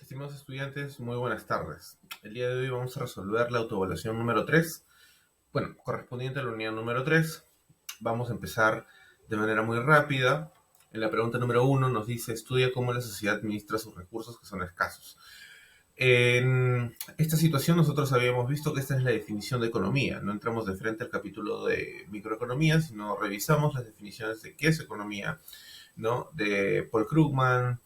Estimados estudiantes, muy buenas tardes. El día de hoy vamos a resolver la autoevaluación número 3, bueno, correspondiente a la unidad número 3. Vamos a empezar de manera muy rápida. En la pregunta número 1 nos dice, estudia cómo la sociedad administra sus recursos que son escasos. En esta situación nosotros habíamos visto que esta es la definición de economía. No entramos de frente al capítulo de microeconomía, sino revisamos las definiciones de qué es economía, ¿no? De Paul Krugman,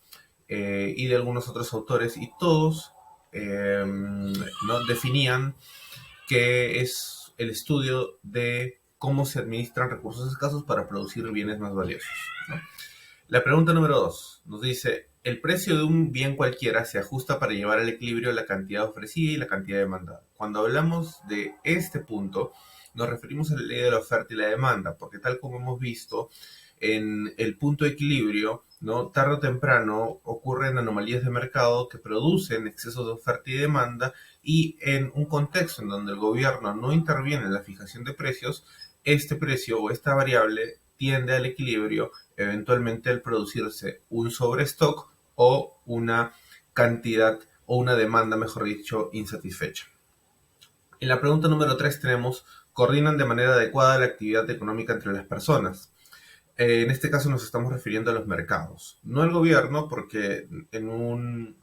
y de algunos otros autores, y todos ¿no? definían que es el estudio de cómo se administran recursos escasos para producir bienes más valiosos, ¿no? La pregunta número 2 nos dice, el precio de un bien cualquiera se ajusta para llevar al equilibrio la cantidad ofrecida y la cantidad demandada. Cuando hablamos de este punto, nos referimos a la ley de la oferta y la demanda, porque tal como hemos visto, en el punto de equilibrio, ¿no? Tarde o temprano ocurren anomalías de mercado que producen excesos de oferta y demanda, y en un contexto en donde el gobierno no interviene en la fijación de precios, este precio o esta variable tiende al equilibrio, eventualmente al producirse un sobrestock o una cantidad o una demanda, mejor dicho, insatisfecha. En la pregunta número 3 tenemos, coordinan de manera adecuada la actividad económica entre las personas. En este caso nos estamos refiriendo a los mercados, no al gobierno, porque en un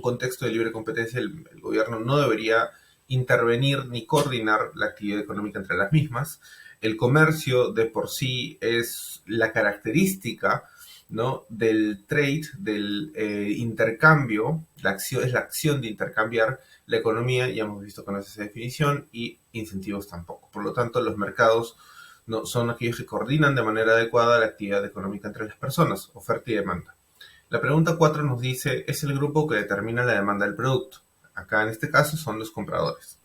contexto de libre competencia el gobierno no debería intervenir ni coordinar la actividad económica entre las mismas. El comercio de por sí es la característica, ¿no? del trade, del intercambio, es la acción de intercambiar. La economía, ya hemos visto con esa definición, y incentivos tampoco. Por lo tanto, los mercados no, son aquellos que coordinan de manera adecuada la actividad económica entre las personas, oferta y demanda. La pregunta 4 nos dice, es el grupo que determina la demanda del producto. Acá en este caso son los compradores.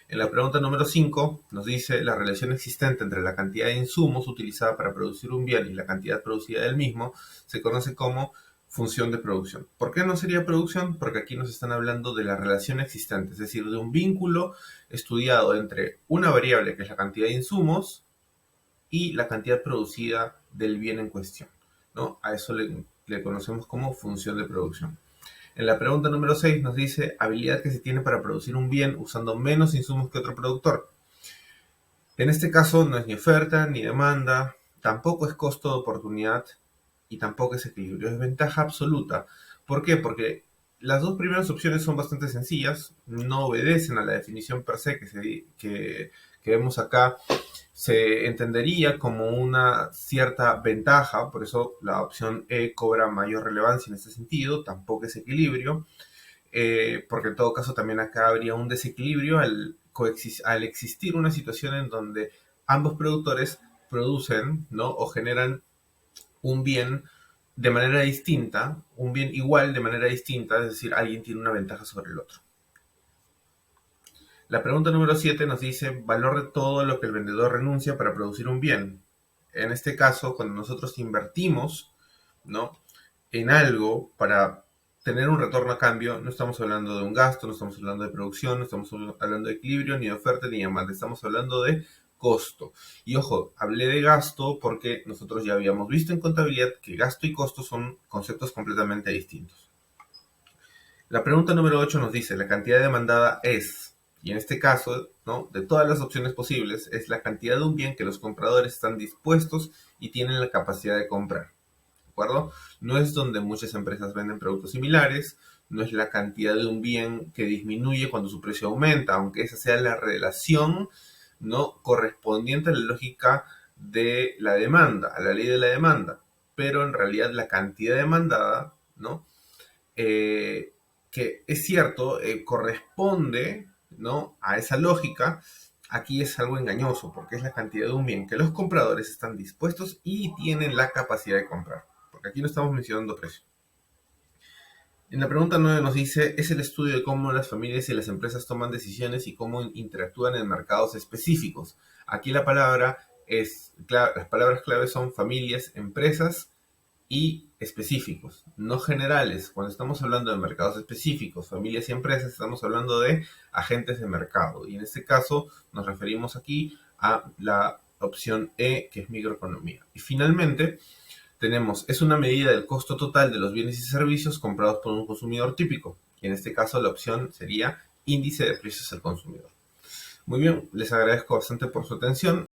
En la pregunta número 5 nos dice, la relación existente entre la cantidad de insumos utilizada para producir un bien y la cantidad producida del mismo se conoce como función de producción. ¿Por qué no sería producción? Porque aquí nos están hablando de la relación existente, es decir, de un vínculo estudiado entre una variable que es la cantidad de insumos y la cantidad producida del bien en cuestión, ¿no? A eso le conocemos como función de producción. En la pregunta número 6 nos dice, habilidad que se tiene para producir un bien usando menos insumos que otro productor. En este caso no es ni oferta ni demanda, tampoco es costo de oportunidad y tampoco es equilibrio, es ventaja absoluta. ¿Por qué? Porque las dos primeras opciones son bastante sencillas, no obedecen a la definición per se que vemos acá. Se entendería como una cierta ventaja, por eso la opción E cobra mayor relevancia en este sentido, tampoco es equilibrio, porque en todo caso también acá habría un desequilibrio al existir una situación en donde ambos productores producen, ¿no? o generan un bien de manera distinta, un bien igual de manera distinta, es decir, alguien tiene una ventaja sobre el otro. La pregunta número 7 nos dice, valor de todo lo que el vendedor renuncia para producir un bien. En este caso, cuando nosotros invertimos, ¿no? en algo para tener un retorno a cambio, no estamos hablando de un gasto, no estamos hablando de producción, no estamos hablando de equilibrio, ni de oferta, ni de demanda, estamos hablando de costo. Y ojo, hablé de gasto porque nosotros ya habíamos visto en contabilidad que gasto y costo son conceptos completamente distintos. La pregunta número 8 nos dice, la cantidad demandada es, y en este caso, ¿no? de todas las opciones posibles, es la cantidad de un bien que los compradores están dispuestos y tienen la capacidad de comprar. ¿De acuerdo? No es donde muchas empresas venden productos similares, no es la cantidad de un bien que disminuye cuando su precio aumenta, aunque esa sea la relación, ¿no? correspondiente a la lógica de la demanda, a la ley de la demanda. Pero en realidad la cantidad demandada, ¿no? Eh, que es cierto, corresponde, ¿no? a esa lógica, aquí es algo engañoso, porque es la cantidad de un bien que los compradores están dispuestos y tienen la capacidad de comprar, porque aquí no estamos mencionando precio. En la pregunta 9 nos dice, es el estudio de cómo las familias y las empresas toman decisiones y cómo interactúan en mercados específicos. Aquí las palabras claves son familias, empresas y específicos, no generales. Cuando estamos hablando de mercados específicos, familias y empresas, estamos hablando de agentes de mercado. Y en este caso nos referimos aquí a la opción E, que es microeconomía. Y finalmente tenemos, es una medida del costo total de los bienes y servicios comprados por un consumidor típico. Y en este caso la opción sería índice de precios al consumidor. Muy bien, les agradezco bastante por su atención.